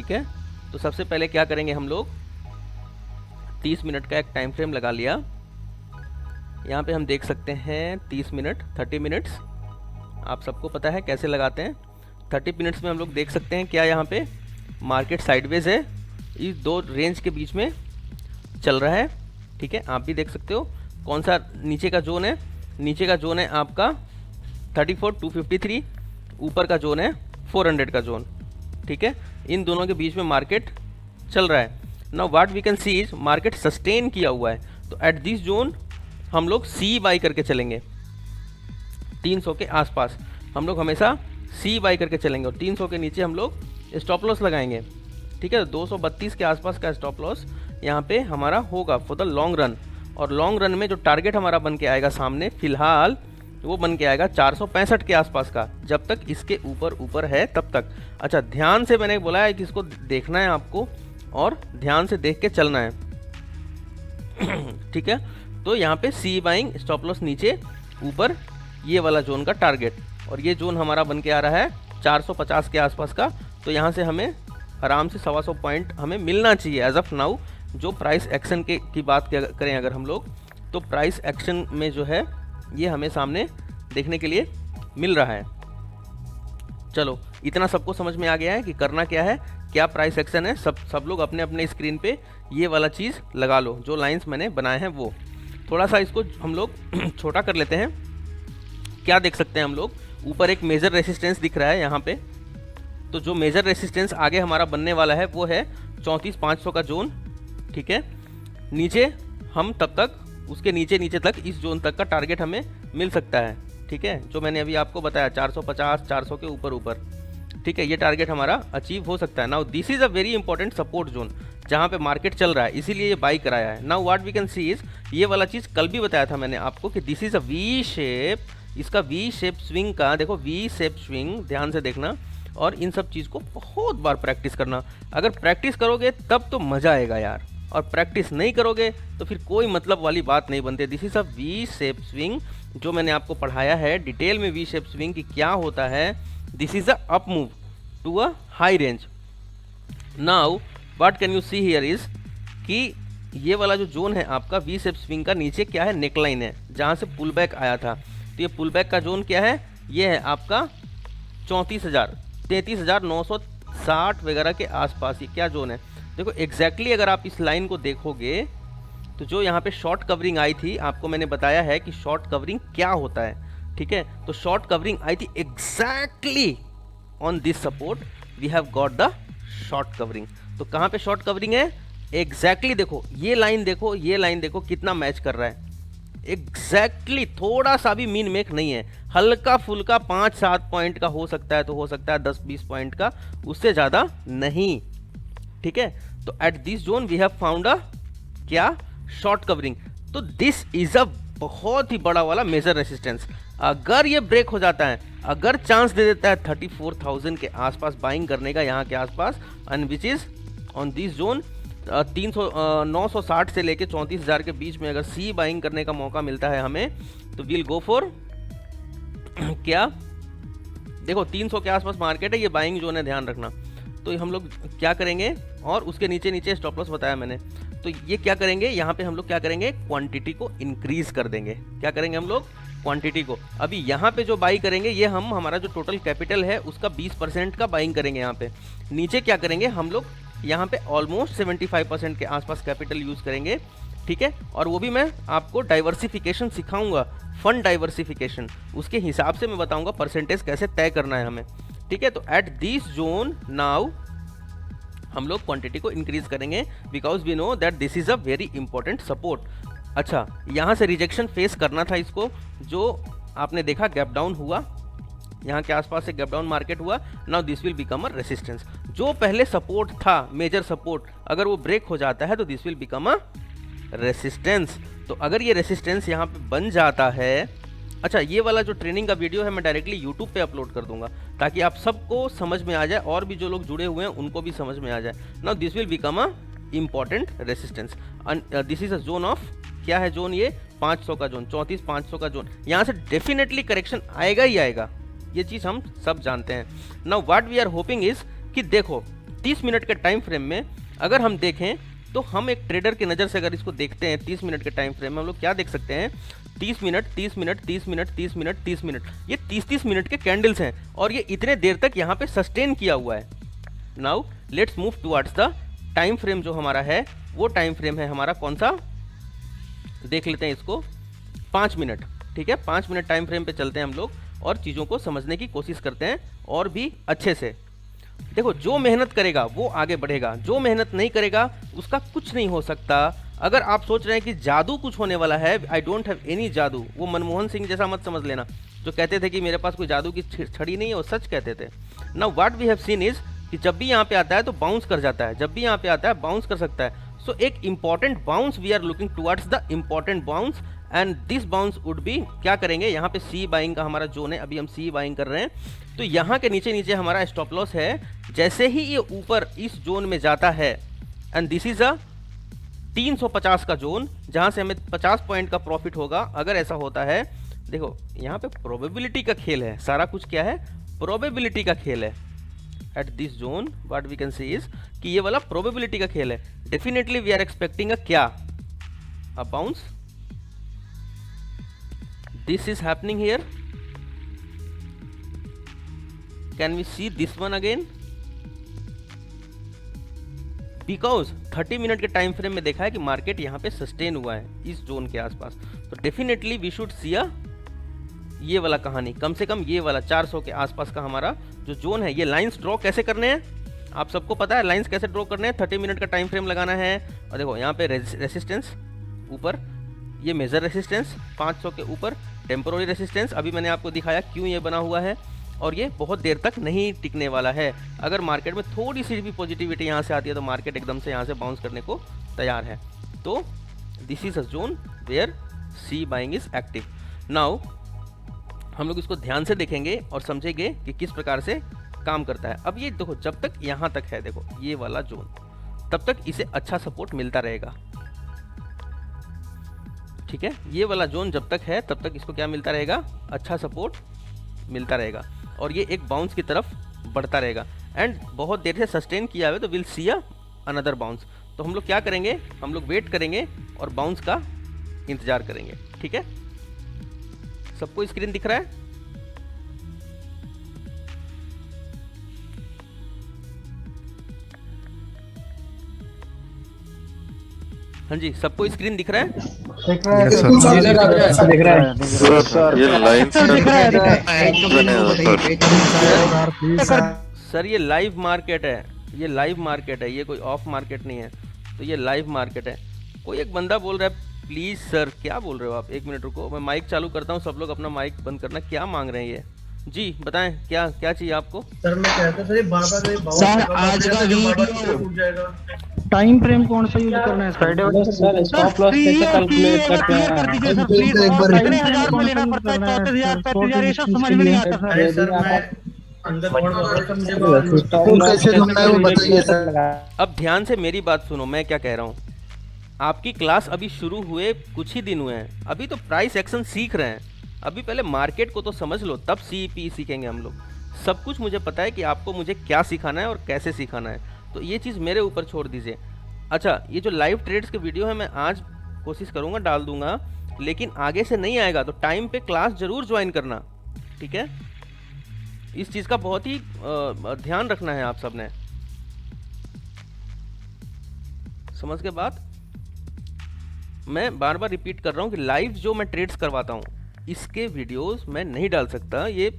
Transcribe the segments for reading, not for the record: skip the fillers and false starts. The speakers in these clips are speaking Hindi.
ठीक है, तो सबसे पहले क्या करेंगे हम लोग, 30 मिनट का एक टाइम फ्रेम लगा लिया। यहाँ पे हम देख सकते हैं 30 मिनट, 30 मिनट्स आप सबको पता है कैसे लगाते हैं। 30 मिनट्स में हम लोग देख सकते हैं क्या यहाँ पे मार्केट साइडवेज है, इस दो रेंज के बीच में चल रहा है। ठीक है, आप भी देख सकते हो कौन सा नीचे का जोन है। नीचे का जोन है आपका 34,253, ऊपर का जोन है 400 का जोन। ठीक है, इन दोनों के बीच में मार्केट चल रहा है। Now what we can see is market sustain किया हुआ है, तो एट दिस जोन हम लोग सी बाई करके चलेंगे। 300 के आसपास हम लोग हमेशा सी बाई करके चलेंगे और 300 के नीचे हम लोग स्टॉप लॉस लगाएंगे। ठीक है, 232 के आसपास का स्टॉप लॉस यहाँ पे हमारा होगा फॉर द लॉन्ग रन। और लॉन्ग रन में जो टारगेट हमारा बन के आएगा सामने फिलहाल वो बन के आएगा 465 के आसपास का, जब तक इसके ऊपर है तब तक। अच्छा, ध्यान से मैंने बोला है कि इसको देखना है आपको और ध्यान से देख के चलना है। ठीक है, तो यहाँ पे सी बाइंग, स्टॉप लॉस नीचे, ऊपर ये वाला जोन का टारगेट, और ये जोन हमारा बन के आ रहा है 450 के आसपास का। तो यहाँ से हमें आराम से 125 पॉइंट हमें मिलना चाहिए एज ऑफ नाउ। जो प्राइस एक्शन की बात करें अगर हम लोग, तो प्राइस एक्शन में जो है ये हमें सामने देखने के लिए मिल रहा है। चलो, इतना सबको समझ में आ गया है कि करना क्या है, क्या प्राइस एक्शन है। सब लोग अपने अपने स्क्रीन पे ये वाला चीज़ लगा लो, जो लाइंस मैंने बनाए हैं वो। थोड़ा सा इसको हम लोग छोटा कर लेते हैं। क्या देख सकते हैं हम लोग, ऊपर एक मेजर रेसिस्टेंस दिख रहा है यहाँ पे। तो जो मेजर रेसिस्टेंस आगे हमारा बनने वाला है वो है 34,500 का जोन। ठीक है, नीचे हम तब तक उसके नीचे तक इस जोन तक का टारगेट हमें मिल सकता है। ठीक है, जो मैंने अभी आपको बताया 450, 400 के ऊपर। ठीक है, ये टारगेट हमारा अचीव हो सकता है। Now this is a very important support zone जहाँ पे मार्केट चल रहा है, इसीलिए ये बाई कराया है। Now what we can see is, ये वाला चीज़ कल भी बताया था मैंने आपको कि this is a V shape. इसका वी शेप स्विंग का देखो, वी शेप स्विंग ध्यान से देखना, और इन सब चीज़ को बहुत बार प्रैक्टिस करना। अगर प्रैक्टिस करोगे तब तो मज़ा आएगा यार, और प्रैक्टिस नहीं करोगे तो फिर कोई मतलब वाली बात नहीं बनती। This is a V shape swing, जो मैंने आपको पढ़ाया है डिटेल में वी शेप स्विंग की क्या होता है। This is a up move to a high range. Now what can you see here is कि ये वाला जो जोन है आपका वी शेप स्विंग का, नीचे क्या है, नेकलाइन है जहाँ से पुल बैक आया था। तो ये पुल बैक का जोन क्या है, ये है आपका 34,000, 33,960 वगैरह के आसपास। ये क्या जोन है देखो एग्जैक्टली। अगर आप इस लाइन को देखोगे तो जो यहाँ पे शॉर्ट कवरिंग आई थी, आपको मैंने बताया है कि शॉर्ट कवरिंग क्या होता है। ठीक है, तो शॉर्ट कवरिंग आई थी exactly on this support, we have got the short covering. तो कहाँ पे शॉर्ट कवरिंग है एग्जैक्टली, देखो ये लाइन देखो, ये लाइन देखो कितना मैच कर रहा है एग्जैक्टली। थोड़ा सा भी मीन मेक नहीं है, हल्का फुल्का 5-7 पॉइंट का हो सकता है, तो हो सकता है 10-20 पॉइंट का, उससे ज़्यादा नहीं। ठीक है, तो at this zone we have found a क्या, शॉर्ट कवरिंग। तो दिस इज अ बहुत ही बड़ा वाला मेजर रेसिस्टेंस। अगर ये ब्रेक हो जाता है, अगर चांस दे देता है 34,000 के आसपास बाइंग करने का, यहाँ के आसपास, and which is on this zone 960 से लेके 34,000 के बीच में अगर सी बाइंग करने का मौका मिलता है हमें, तो विल गो फॉर क्या, देखो 300 के आसपास मार्केट है, ये बाइंग जोन है, ध्यान रखना। तो हम लोग क्या करेंगे, और उसके नीचे स्टॉप लॉस बताया मैंने, तो ये क्या करेंगे, यहाँ पे हम लोग क्या करेंगे, क्वांटिटी को इंक्रीज कर देंगे। क्या करेंगे हम लोग, क्वांटिटी को। अभी यहाँ पे जो बाई करेंगे, ये हम हमारा जो टोटल कैपिटल है उसका 20% का बाइंग करेंगे यहाँ पे। नीचे क्या करेंगे हम लोग, यहाँ पे ऑलमोस्ट 75% के आसपास कैपिटल यूज करेंगे। ठीक है, और वो भी मैं आपको डाइवर्सिफिकेशन सिखाऊंगा, फंड डाइवर्सिफिकेशन, उसके हिसाब से मैं बताऊंगा परसेंटेज कैसे तय करना है हमें। ठीक है, तो एट दिस जोन नाउ हम लोग क्वांटिटी को इंक्रीज करेंगे, because we know that this is a very important support. अच्छा, यहाँ से रिजेक्शन फेस करना था इसको, जो आपने देखा गैप डाउन हुआ, यहाँ के आसपास से गैप डाउन मार्केट हुआ। Now this will become a resistance. जो पहले सपोर्ट था, मेजर सपोर्ट, अगर वो ब्रेक हो जाता है तो this will become a resistance. तो अगर ये रेसिस्टेंस यहाँ पे बन जाता है, अच्छा ये वाला जो ट्रेनिंग का वीडियो है मैं डायरेक्टली यूट्यूब पे अपलोड कर दूंगा, ताकि आप सबको समझ में आ जाए, और भी जो लोग जुड़े हुए हैं उनको भी समझ में आ जाए। Now this will become a important resistance. This is a zone of, क्या है जोन ये, 500 का जोन, 34,500 का जोन। यहाँ से डेफिनेटली करेक्शन आएगा ही आएगा, ये चीज़ हम सब जानते हैं। Now what we are hoping is कि देखो 30 मिनट के टाइम फ्रेम में अगर हम देखें तो हम एक ट्रेडर की नज़र से अगर इसको देखते हैं 30 मिनट के टाइम फ्रेम में हम लोग क्या देख सकते हैं, 30 minute 30 minute 30 minute 30 minute 30 minute, ये 30-30 मिनट के कैंडल्स हैं और ये इतने देर तक यहाँ पे सस्टेन किया हुआ है। Now let's move towards the time frame जो हमारा है, वो टाइम फ्रेम है हमारा कौन सा, देख लेते हैं इसको 5 मिनट। ठीक है, 5 मिनट टाइम फ्रेम पे चलते हैं हम लोग और चीज़ों को समझने की कोशिश करते हैं और भी अच्छे से। देखो, जो मेहनत करेगा वो आगे बढ़ेगा, जो मेहनत नहीं करेगा उसका कुछ नहीं हो सकता। अगर आप सोच रहे हैं कि जादू कुछ होने वाला है, आई डोंट हैव एनी जादू, वो मनमोहन सिंह जैसा मत समझ लेना जो कहते थे कि मेरे पास कोई जादू की छड़ी नहीं है, वो सच कहते थे। Now what we have seen is कि जब भी यहाँ पे आता है तो बाउंस कर जाता है, जब भी यहाँ पे आता है बाउंस कर सकता है। सो एक important bounce we are looking towards the important bounce and this bounce would be, क्या करेंगे, यहाँ पे सी बाइंग का हमारा जोन है, अभी हम सी बाइंग कर रहे हैं, तो यहाँ के नीचे नीचे हमारा स्टॉप लॉस है। जैसे ही ये ऊपर इस जोन में जाता है एंड दिस इज अ 350 का जोन जहाँ से हमें 50 पॉइंट का प्रॉफिट होगा अगर ऐसा होता है। देखो यहाँ पे प्रोबेबिलिटी का खेल है, सारा कुछ क्या है, प्रोबेबिलिटी का खेल है। At this zone what we can see is कि ये वाला प्रोबेबिलिटी का खेल है। Definitely we are expecting a क्या, a bounce, this is happening here, can we see this one again, because 30 minute के टाइम फ्रेम में देखा है कि मार्केट यहाँ पे सस्टेन हुआ है इस जोन के आसपास, तो डेफिनेटली वी शुड सी अ ये वाला कहानी, कम से कम ये वाला 400 के आसपास का हमारा जो जोन है। ये लाइंस ड्रॉ कैसे करने हैं आप सबको पता है, लाइंस कैसे ड्रॉ करने हैं, 30 मिनट का टाइम फ्रेम लगाना है और देखो यहाँ पे रेसिस्टेंस ऊपर, ये मेजर रेसिस्टेंस 500 के ऊपर, टेम्पोररी रेसिस्टेंस अभी मैंने आपको दिखाया क्यों ये बना हुआ है, और ये बहुत देर तक नहीं टिकने वाला है। अगर मार्केट में थोड़ी सी भी पॉजिटिविटी यहाँ से आती है तो मार्केट एकदम से यहाँ से बाउंस करने को तैयार है। तो this is a zone where see buying is active. Now हम लोग इसको ध्यान से देखेंगे और समझेंगे कि किस प्रकार से काम करता है। अब ये देखो, जब तक यहाँ तक है, देखो ये वाला जोन, तब तक इसे अच्छा सपोर्ट मिलता रहेगा। ठीक है, ये वाला जोन जब तक है तब तक इसको क्या मिलता रहेगा, अच्छा सपोर्ट मिलता रहेगा और ये एक बाउंस की तरफ बढ़ता रहेगा एंड बहुत देर से सस्टेन किया हुआ तो will see a another bounce. तो हम लोग क्या करेंगे, हम लोग वेट करेंगे और बाउंस का इंतजार करेंगे। ठीक है, सबको स्क्रीन दिख रहा है? हाँ जी, सबको स्क्रीन दिख रहा है? दिख रहा है सर, ये लाइव मार्केट है, ये लाइव मार्केट है, ये कोई ऑफ मार्केट नहीं है। तो ये लाइव मार्केट है। कोई एक बंदा बोल रहा है, प्लीज सर, क्या बोल रहे हो आप, एक मिनट रुको, मैं माइक चालू करता हूँ, सब लोग अपना माइक बंद करना। क्या मांग रहे हैं ये? जी बताएं, क्या क्या चाहिए आपको? सर मैं कहता सर, सर आज का वीडियो टाइम फ्रेम कौन सा यूज करना है सर? स्टॉप लॉस कैसे कैलकुलेट करते हैं? एक बार 30,000 में लेना पड़ता है, 34,000 35,000 ये सब समझ में नहीं आता सर। अरे सर मैं अंदर बोल रहा हूं, मुझे कैसे ढूंढना है वो बताइए सर। अब ध्यान से मेरी बात सुनो, मैं क्या कह रहा हूँ। आपकी क्लास अभी शुरू हुए कुछ ही दिन हुए हैं, अभी तो प्राइस एक्शन सीख रहे हैं। अभी पहले मार्केट को तो समझ लो, तब CP सीखेंगे हम लोग। सब कुछ मुझे पता है कि आपको मुझे क्या सिखाना है और कैसे सिखाना है, तो ये चीज़ मेरे ऊपर छोड़ दीजिए। अच्छा, ये जो लाइव ट्रेड्स के वीडियो है मैं आज कोशिश करूँगा डाल दूंगा, लेकिन आगे से नहीं आएगा तो टाइम पे क्लास ज़रूर ज्वाइन करना। ठीक है, इस चीज़ का बहुत ही ध्यान रखना है आप सब ने, समझ के बात। मैं बार बार रिपीट कर रहा हूँ कि लाइव जो मैं ट्रेड्स करवाता हूँ इसके वीडियोस मैं नहीं डाल सकता, ये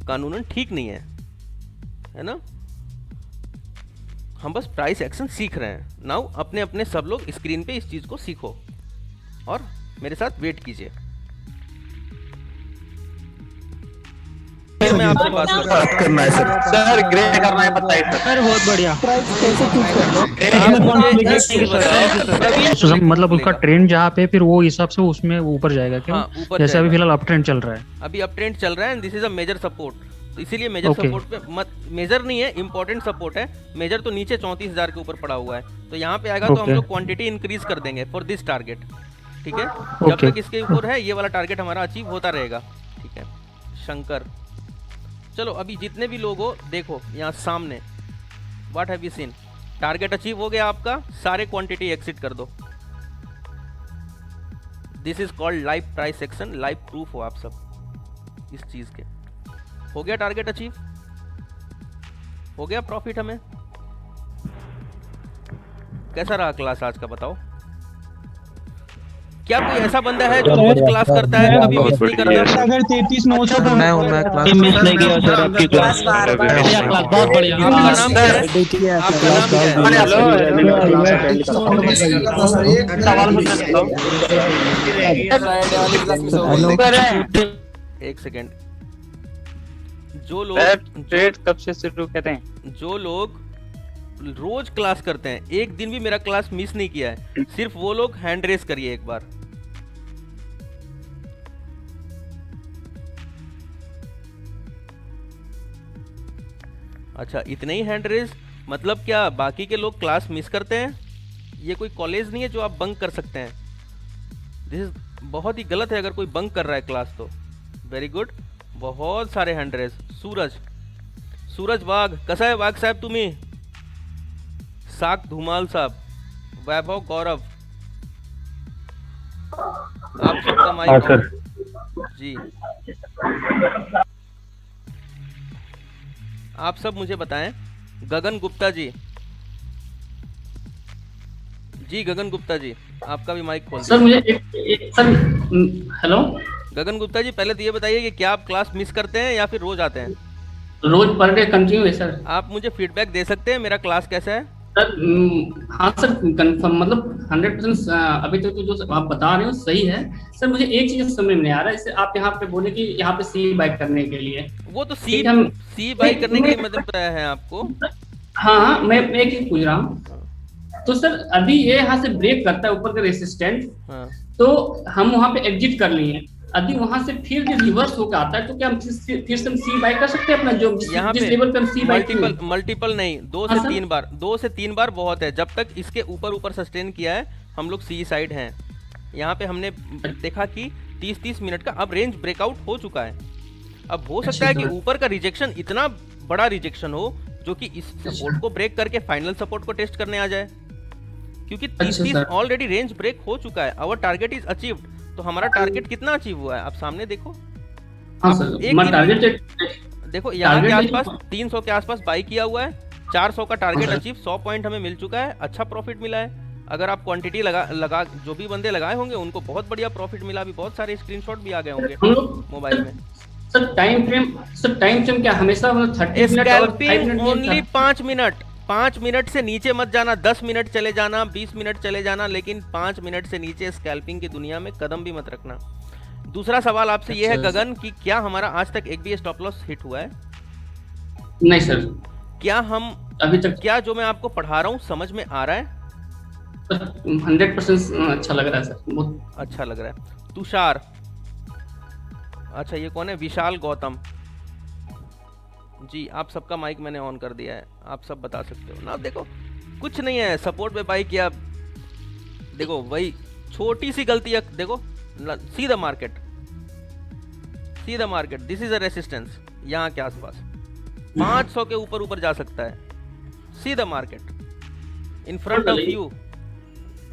कानूनन ठीक नहीं है ना। हम बस प्राइस एक्शन सीख रहे हैं। नाउ अपने अपने सब लोग स्क्रीन पे इस चीज़ को सीखो और मेरे साथ वेट कीजिए। मैं आपसे बात करना है सर ग्रे करना है, बताइए सर बहुत बढ़िया। सर मतलब उसका ट्रेंड जहाँ पे फिर वो हिसाब से उसमें ऊपर जाएगा क्या? हाँ, ऊपर जैसे अभी जाएगा। फिलहाल अप ट्रेंड चल रहा है, अभी अप ट्रेंड चल रहा है and this is a major support, तो इसीलिए मेजर Okay. सपोर्ट पे मत, मेजर नहीं है, इंपॉर्टेंट सपोर्ट है। मेजर तो नीचे 34,000 के ऊपर पड़ा हुआ है, तो यहाँ पे आएगा तो हम Okay. लोग क्वांटिटी इंक्रीज कर देंगे फॉर दिस टारगेट। ठीक है, जब Okay. तक इसके ऊपर है ये वाला टारगेट हमारा अचीव होता रहेगा। ठीक है शंकर, चलो अभी जितने भी लोग हो देखो यहाँ सामने what have you seen? Target achieve हो गया आपका, सारे क्वांटिटी एग्जिट कर दो। This is called live price action, live proof हो आप सब इस चीज के। हो गया टारगेट अचीव, हो गया प्रॉफिट हमें। कैसा रहा क्लास आज का बताओ? क्या कोई ऐसा बंदा है जो रोज क्लास करता है, कभी मिस नहीं करता? अगर 33,900 का मैं हूं, मैं क्लास मिस नहीं किया सर आपकी क्लास। बढ़िया क्लास, बहुत बढ़िया। आपका नाम क्या है? आपका नाम क्या है? एक सेकेंड। जो लोग ट्रेड कब से शुरू करें? जो लोग रोज क्लास करते हैं, एक दिन भी मेरा क्लास मिस नहीं किया है, सिर्फ वो लोग हैंड रेस करिए एक बार। अच्छा, इतने ही हैंड रेस? मतलब क्या बाकी के लोग क्लास मिस करते हैं? ये कोई कॉलेज नहीं है जो आप बंक कर सकते हैं। दिस इज बहुत ही गलत है अगर कोई बंक कर रहा है क्लास तो। वेरी गुड, बहुत सारे हैंड रेस। सूरज वाघ, कसा है वाघ साहब तुम्ही? साक धुमाल साहब, वैभव गौरव, आप सबका माइक जी। आप सब मुझे बताएं। गगन गुप्ता जी, गगन गुप्ता जी, आपका भी माइक खोल सर। मुझे एक सर, हेलो गगन गुप्ता जी, पहले तो ये बताइए कि क्या आप क्लास मिस करते हैं या फिर रोज आते हैं? रोज पर डे कंटिन्यू है सर। आप मुझे फीडबैक दे सकते हैं मेरा क्लास कैसा है? सर हाँ सर, कंफर्म मतलब 100% अभी तक तो जो आप बता रहे हो सही है सर। मुझे एक चीज समझ में नहीं आ रहा है, जैसे आप यहाँ पे बोले कि यहाँ पे सी बाई करने के लिए, वो तो सी बाई करने के लिए मतलब बताया है आपको। हाँ, मैं एक चीज पूछ रहा हूँ। तो सर अभी ये यहाँ से ब्रेक करता है ऊपर का रेसिस्टेंट, तो हम वहाँ पे एग्जिट कर लिए, अभी वहां से फिर जो रिवर्स होकर आता है तो क्या हम फिर से सी बाई कर सकते हैं अपना जो जिस लेवल पे हम सी बाई मल्टीपल नहीं, 2 से 3 बार, 2 से 3 बार बहुत है। जब तक इसके ऊपर सस्टेन किया है हम लोग सी साइड हैं। यहाँ पे हमने देखा कि 30 मिनट का अब रेंज ब्रेकआउट हो चुका है। अब हो सकता है कि ऊपर का रिजेक्शन इतना बड़ा रिजेक्शन हो जो कि इस सपोर्ट को ब्रेक करके फाइनल सपोर्ट को टेस्ट करने आ जाए, क्योंकि 30 ऑलरेडी रेंज ब्रेक हो चुका है। Our target is achieved. तो हमारा टारगेट कितना अचीव हुआ है आप सामने देखो। हाँ सर, एक टारगेट देखो यहाँ के आसपास 300 के आसपास बाई किया हुआ है, 400 का टारगेट अचीव, 100 पॉइंट हमें मिल चुका है, अच्छा प्रॉफिट मिला है। अगर आप क्वांटिटी लगा जो भी बंदे लगाए होंगे उनको बहुत बढ़िया प्रॉफिट मिला। अभी बहुत सारे स्क्रीनशॉट भी आ गए होंगे मोबाइल में। सर टाइम फ्रेम क्या हमेशा 30 मिनट और 5 मिनट? Only 5 minute. 5 मिनट से नीचे मत जाना, 10 मिनट चले जाना, 20 मिनट चले जाना, लेकिन 5 मिनट से नीचे स्कैल्पिंग की दुनिया में कदम भी मत रखना। दूसरा सवाल आपसे ये है गगन कि क्या हमारा आज तक एक भी स्टॉप लॉस हिट हुआ है? नहीं सर। क्या हम अभी तक, क्या जो मैं आपको पढ़ा रहा हूँ समझ में आ रहा है? 100% अच्छा लग रहा है सर, बहुत अच्छा लग रहा है। तुषार, अच्छा ये कौन है? विशाल गौतम जी, आप सबका माइक मैंने ऑन कर दिया है, आप सब बता सकते हो ना। देखो कुछ नहीं है, सपोर्ट पे बाई किया, देखो वही छोटी सी गलती है। देखो see the market, this is a resistance. यहाँ के आसपास 500 के ऊपर जा सकता है। See the market in front of you,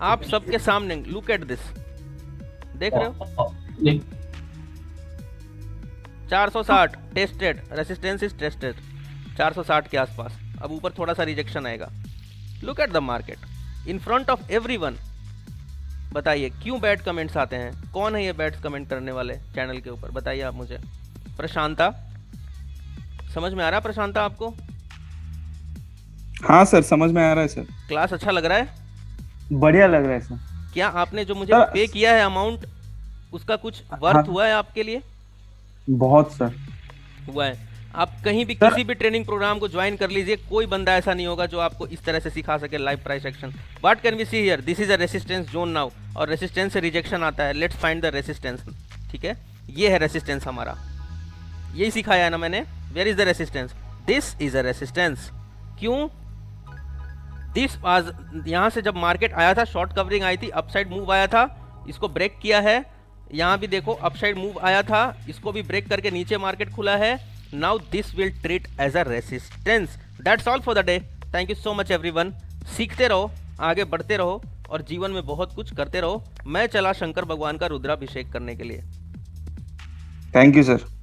आप सबके सामने। लुक एट दिस, देख रहे हो? 460 टेस्टेड, रेसिस्टेंस इज टेस्टेड 460 के आसपास। अब ऊपर थोड़ा सा रिजेक्शन आएगा। Look at the market in front of everyone. बताइए क्यों बैड कमेंट्स आते हैं? कौन है ये बैड कमेंट करने वाले चैनल के ऊपर? बताइए आप मुझे। प्रशांता, समझ में आ रहा है प्रशांता आपको? हाँ सर, समझ में आ रहा है सर। क्लास अच्छा लग रहा है? बढ़िया लग रहा है सर। क्या आपने जो मुझे पे किया है अमाउंट, उसका कुछ वर्थ हुआ है आपके लिए? बहुत सर हुआ है। आप कहीं भी किसी भी ट्रेनिंग प्रोग्राम को ज्वाइन कर लीजिए, कोई बंदा ऐसा नहीं होगा जो आपको इस तरह से सिखा सके live price action. What can we see here? This is a resistance zone now, और रेसिस्टेंस से रिजेक्शन आता है। Let's find the resistance. ठीक है, ये है रेसिस्टेंस हमारा, यही सिखाया है ना मैंने। Where is the resistance? This is a resistance. क्यों? दिस वाज, यहाँ से जब मार्केट आया था, शॉर्ट कवरिंग आई थी, अपसाइड मूव आया था, इसको ब्रेक किया है। यहाँ भी देखो अपसाइड मूव आया था, इसको भी ब्रेक करके नीचे मार्केट खुला है। Now this will treat as a resistance. That's all for the day. Thank you so much everyone. सीखते रहो, आगे बढ़ते रहो और जीवन में बहुत कुछ करते रहो। मैं चला शंकर भगवान का रुद्राभिषेक करने के लिए। Thank you sir.